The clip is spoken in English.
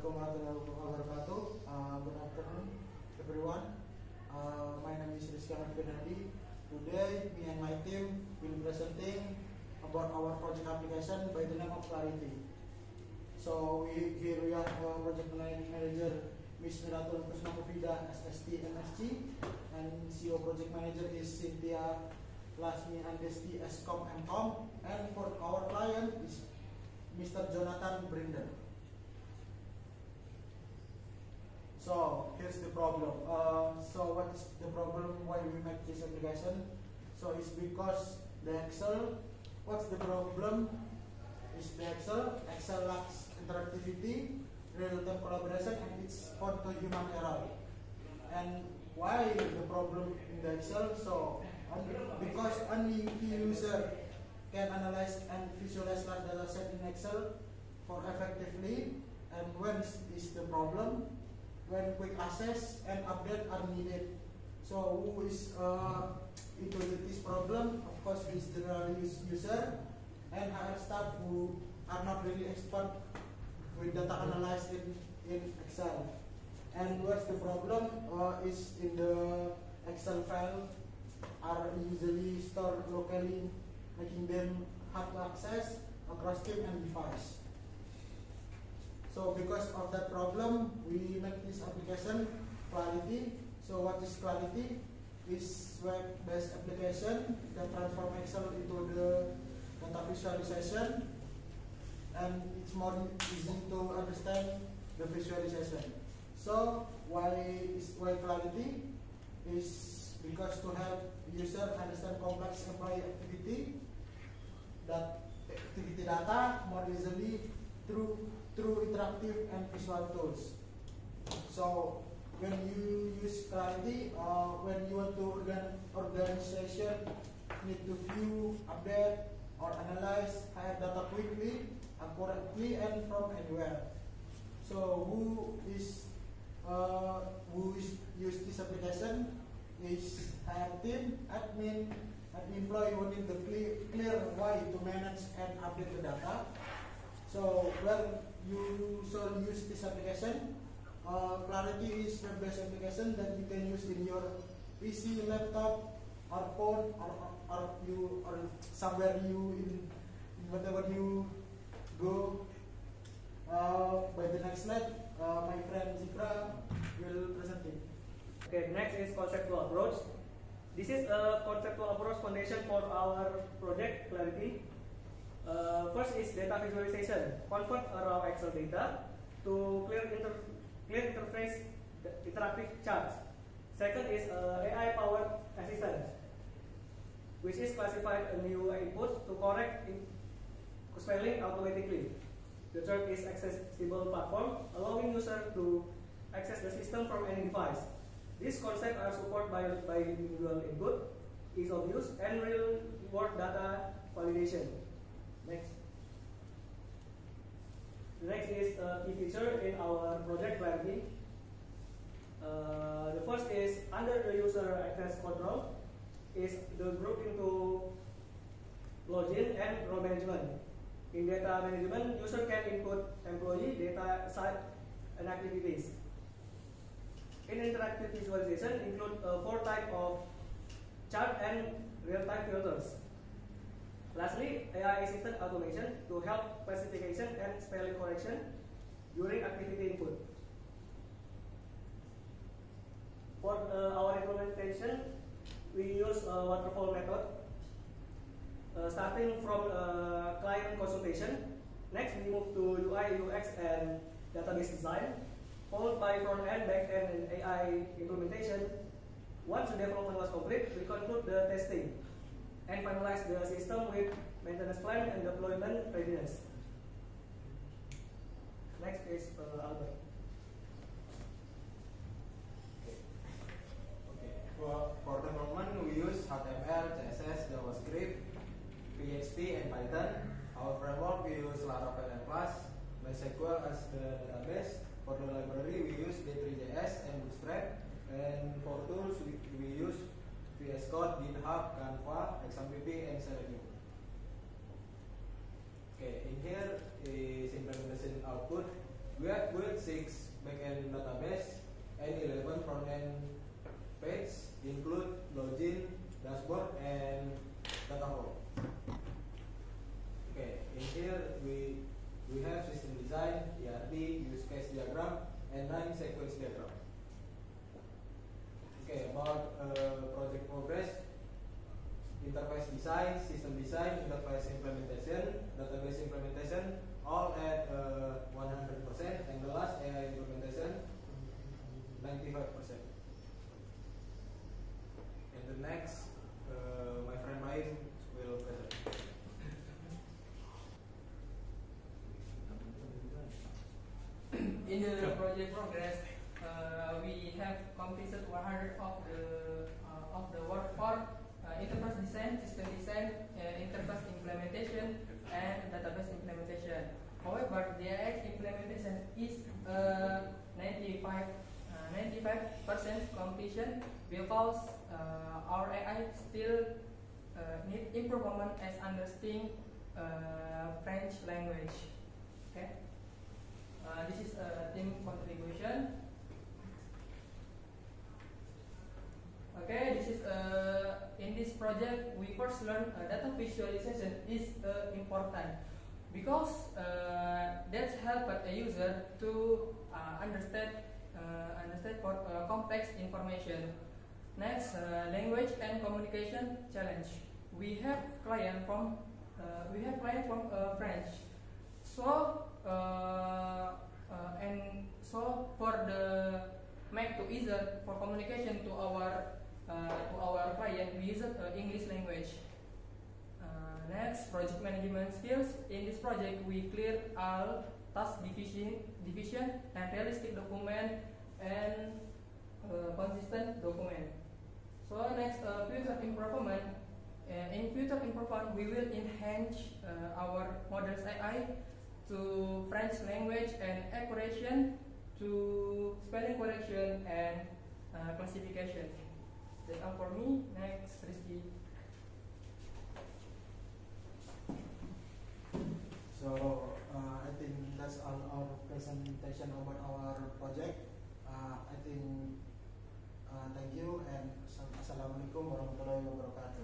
Assalamualaikum warahmatullahi wabarakatuh. Good afternoon, everyone. My name is Rizky Ahmad Fernandi. Today, me and my team will presenting about our project application by the name of Clarity. So here we are project manager Ms. Miratul Kusnamufida SST MSG, and CEO project manager is Cynthia Lasmi Andesti Escom MCom, and for our client is Mr. Jonathan Brinder. So here's the problem. So what is the problem? Why we make this application? So it's because the Excel. What's the problem? Is the Excel. Excel lacks interactivity, real-time collaboration, and it's prone to human error. And why the problem in the Excel? So because only few user can analyze and visualize large data set in Excel for effectively. And when is the problem? When quick access and update are needed. So who is into this problem? Of course, is general user and HR staff who are not really expert with data analyzed in Excel. And what's the problem? Is in the Excel file are usually stored locally, making them hard to access across team and device. So because of that problem, we make this application Clarity. So what is Clarity? It's web-based application that transform Excel into the data visualization, and it's more easy to understand the visualization. So why Clarity? Is because to help user understand complex employee activity data more easily through interactive and visual tools. So when you use Clarity, when you want to organization need to view, update, or analyze data quickly, accurately, and from anywhere. So who use this application is team, admin, and employee who need the clear way to manage and update the data. So when you use this application, Clarity is web-based application that you can use in your PC, laptop, or phone, or somewhere in whatever you go. By the next slide, my friend Zikra will present it. Okay, next is conceptual approach. This is a conceptual approach foundation for our project Clarity. First is data visualization. Convert raw Excel data to clear interface interactive charts. Second is AI-powered assistant, which is classified a new inputs to correct spelling automatically. The third is accessible platform, allowing user to access the system from any device. These concepts are supported by individual input, ease of use, and real-world data validation. Next. The next is a key feature in our project Clarity. The first is under the user access control is the group into login and role management. In data management, user can input employee data, site, and activities. In interactive visualization, include 4 types of chart and real-time filters. Lastly, AI assistant automation to help classification and spelling correction during activity input. For our implementation, we use a waterfall method, starting from client consultation. Next, we move to UI, UX, and database design, followed by front-end, back-end, and AI implementation. Once the development was complete, we conclude the testing and finalize the system with maintenance plan and deployment readiness. Next is Albert. Okay. For development, we use HTML, CSS, JavaScript, PHP, and Python. Our framework, we use Laravel and Plus, MySQL as the database. For the library, we use D3.js and Bootstrap. And for tools, we use VS Code, GitHub, Canva, XAMPP, and Selenium. Okay, in here is implementation output. We have built 6 backend database and 11 front-end page, include login, dashboard, and data flow. Okay, in here we have system design, ERD, use case diagram, and 9 sequence diagram. Okay, about project progress, interface design, system design, interface implementation, database implementation, all at 100%, and the last AI implementation 95%. And the next, my friend Maim will present. In the project progress, we have completed 100 of the work for interface design, system design, interface implementation, and database implementation. However, the AI implementation is 95% completion because our AI still need improvement as understanding French language. Okay. This is a team contribution. Okay, this is in this project we first learn data visualization is important because that help a user to understand for complex information. Next, language and communication challenge. We have client from French, so and so for the make to easier for communication to our client, we use English language. Next, project management skills. In this project, we clear all task division and realistic document and consistent document. So next, future improvement. In future improvement, we will enhance our models AI to French language and accuracy, to spelling correction and classification. That's all for me. Next, Rizky. So I think that's all our presentation about our project. I think thank you and assalamualaikum warahmatullahi wabarakatuh.